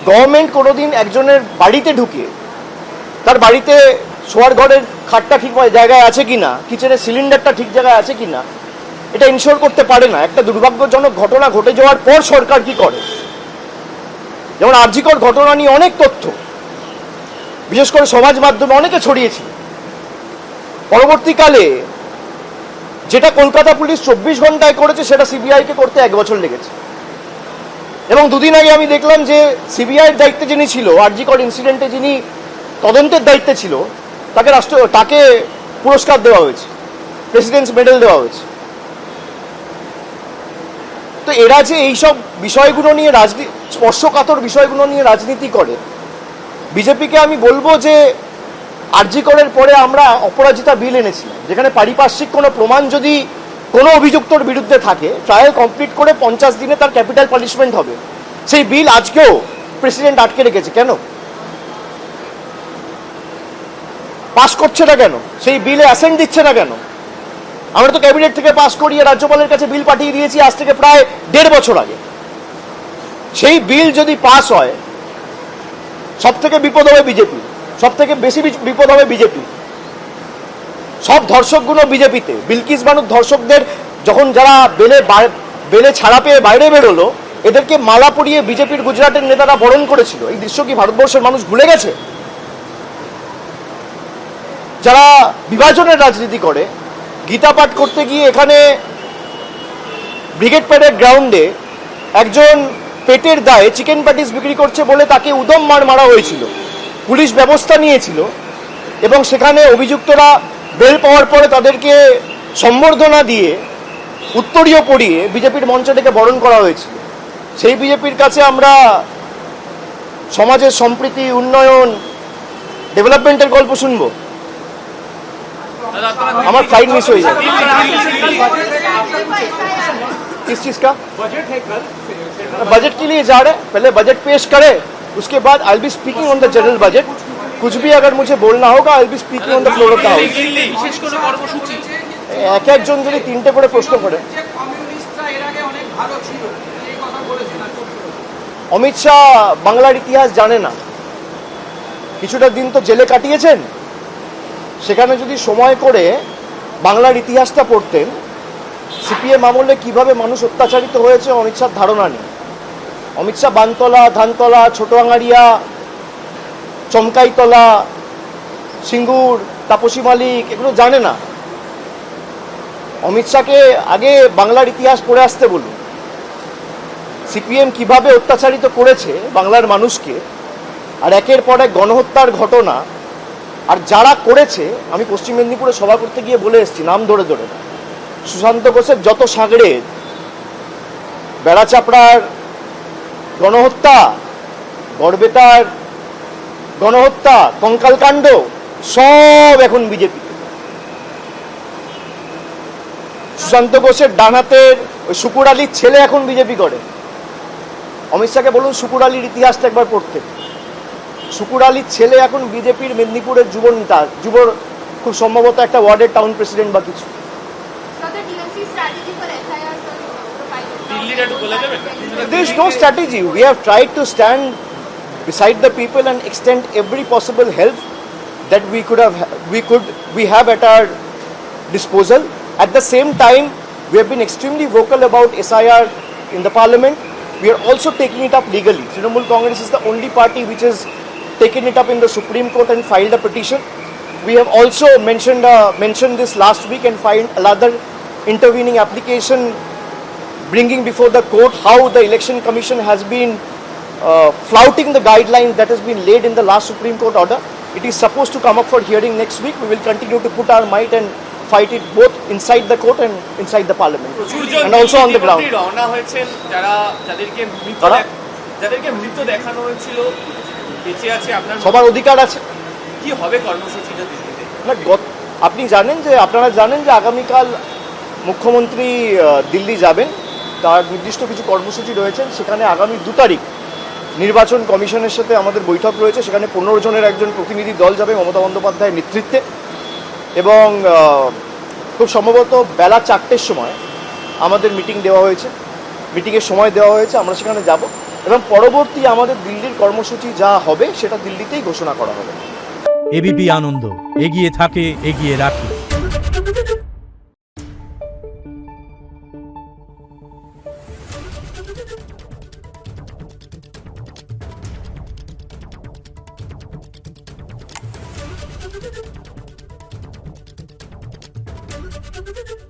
Government কোনোদিন একজনের বাড়িতে ঢুকে তার বাড়িতে শোয়ার ঘরের খাটটা ঠিক জায়গায় আছে কিনা, কিচেনের সিলিন্ডারটা ঠিক জায়গায় আছে কিনা, এটা ইনশিওর করতে পারে না। একটা দুর্ভাগ্যজনক ঘটনা ঘটে যাওয়ার পর সরকার কি করে, যেমন আরজিকর ঘটনা নিয়ে অনেক তথ্য বিশেষ করে সমাজ মাধ্যমে অনেকে ছড়িয়েছে। পরবর্তীকালে যেটা কলকাতা পুলিশ 24 ঘন্টায় করেছে সেটা সিবিআইকে করতে 1 বছর লেগেছে। এবং দুদিন আগে আমি দেখলাম যে সিবিআইয়ের দায়িত্বে যিনি ছিল, আরজিকর ইনসিডেন্টে যিনি তদন্তের দায়িত্বে ছিল, তাকে পুরস্কার দেওয়া হয়েছে, প্রেসিডেন্টস মেডেল দেওয়া হয়েছে। তো এরা যে এইসব বিষয়গুলো নিয়ে স্পর্শকাতর বিষয়গুলো নিয়ে রাজনীতি করে, বিজেপিকে আমি বলবো যে আরজিকরের পরে আমরা অপরাজিতা বিল এনেছিলাম, যেখানে পারিপার্শ্বিক কোনো প্রমাণ যদি কোনো অভিযুক্তর বিরুদ্ধে থাকে, ট্রায়াল কমপ্লিট করে 50 দিনে তার ক্যাপিটাল পানিশমেন্ট হবে। সেই বিল আজকেও প্রেসিডেন্ট আটকে রেখেছে। কেন পাস করছে না? কেন সেই বিলে অ্যাসেন্ট দিচ্ছে না? কেন? আমরা তো ক্যাবিনেট থেকে পাস করিয়ে রাজ্যপালের কাছে বিল পাঠিয়ে দিয়েছি আজ থেকে প্রায় 1.5 বছর আগে। সেই বিল যদি পাস হয়, সব থেকে বিপদ হবে বিজেপি, সব থেকে বেশি বিপদ হবে বিজেপি। সব ধর্ষকগুলো বিজেপিতে। বিলকিস বানুর ধর্ষকদের যখন যারা বেলে ছাড়া পেয়ে বাইরে বেরোলো, এদেরকে মালা পরিয়ে বিজেপির গুজরাটের নেতারা বরণ করেছিল। এই দৃশ্য কি ভারতবর্ষের মানুষ ভুলে গেছে? যারা বিভাজনের রাজনীতি করে, গীতা পাঠ করতে গিয়ে এখানে ব্রিগেড প্যারেড গ্রাউন্ডে একজন পেটের দায়ে চিকেন প্যাটিস বিক্রি করছে বলে তাকে উদম মারা হয়েছিল, পুলিশ ব্যবস্থা নিয়েছিল এবং সেখানে অভিযুক্তরা বেল পাওয়ার পরে তাদেরকে সম্বর্ধনা দিয়ে উত্তরীয় পরিয়ে বিজেপির মঞ্চ থেকে বরণ করা হয়েছিল। সেই বিজেপির কাছে আমরা সমাজের সম্প্রীতি, উন্নয়ন, ডেভেলপমেন্টের গল্প শুনবো? আমার फ्लाइट मिस हो जाए। किस चीज का बजट के लिए जा रहे हैं? पहले बजट पेश करे, उसके बाद I will be speaking on the general budget. कुछ भी अगर मुझे बोलना होगा I will be speaking on the floor of the house. एक एक জন যদি 3টে করে প্রশ্ন করে, অমিত শাহ বাংলার ইতিহাস জানে না। কিছুটা দিন তো জেলে কাটিয়েছেন, সেখানে যদি সময় করে বাংলার ইতিহাসটা পড়তেন, সিপিএম আমলে কিভাবে মানুষ অত্যাচারিত হয়েছে অমিত শাহর ধারণা নেই। অমিত শাহ বানতলা, ধানতলা, ছোট আঙারিয়া, চমকাইতলা, সিঙ্গুর, তাপসী মালিক এগুলো জানে না। অমিত শাহকে আগে বাংলার ইতিহাস পড়ে আসতে বলুন। সিপিএম কিভাবে অত্যাচারিত করেছে বাংলার মানুষকে, আর একের পর এক গণহত্যার ঘটনা। আর যারা করেছে, আমি পশ্চিম মেদিনীপুরে সভা করতে গিয়ে বলে এসেছি নাম ধরে ধরে, সুশান্ত ঘোষের যত সাগরে, বেড়াচাপড়ার গণহত্যা, গড়বেতার গণহত্যা, কঙ্কালকাণ্ড সব এখন বিজেপি। সুশান্ত ঘোষের ডান হাতের ওই শুকুর আলীর ছেলে এখন বিজেপি করে। অমিত শাহকে বলুন শুকুর আলীর ইতিহাসটা একবার পড়তে। শুকুর আলীর ছেলে এখন বিজেপির মেদিনীপুরের যুব নেতা, খুব সম্ভবত একটা ওয়ার্ডের টাউন প্রেসিডেন্ট বা কিছু। There is no strategy. We have tried to stand beside the people and extend every possible help that we have at our disposal. At the same time, we have been extremely vocal about SIR in the parliament. We are also taking it up legally. Trinamool Congress is the only party which has taken it up in the Supreme Court and filed a petition. We have also mentioned this last week and filed another intervening application bringing before the court how the Election Commission has been flouting the guidelines that has been laid in the last Supreme Court order. It is supposed to come up for hearing next week. We will continue to put our might and fight it both inside the court and inside the parliament and also on the ground. সবার অধিকার আছে। কি হবে কর্মসূচিটা? আপনি জানেন যে, আপনারা জানেন যে আগামীকাল মুখ্যমন্ত্রী দিল্লি যাবেন, তার নির্দিষ্ট কিছু কর্মসূচি রয়েছেন। সেখানে আগামী 2 তারিখ নির্বাচন কমিশনের সাথে আমাদের বৈঠক রয়েছে। সেখানে 15 জনের একজন প্রতিনিধি দল যাবে মমতা বন্দ্যোপাধ্যায়ের নেতৃত্বে এবং খুব সম্ভবত বেলা 4টের সময় আমাদের মিটিং দেওয়া হয়েছে, মিটিংয়ের সময় দেওয়া হয়েছে। আমরা সেখানে যাব এবং পরবর্তী আমাদের দিল্লির কর্মসূচি যা হবে সেটা দিল্লিতেই ঘোষণা করা হবে। এবিপি আনন্দ, এগিয়ে থাকে, এগিয়ে রাখে। Thank you.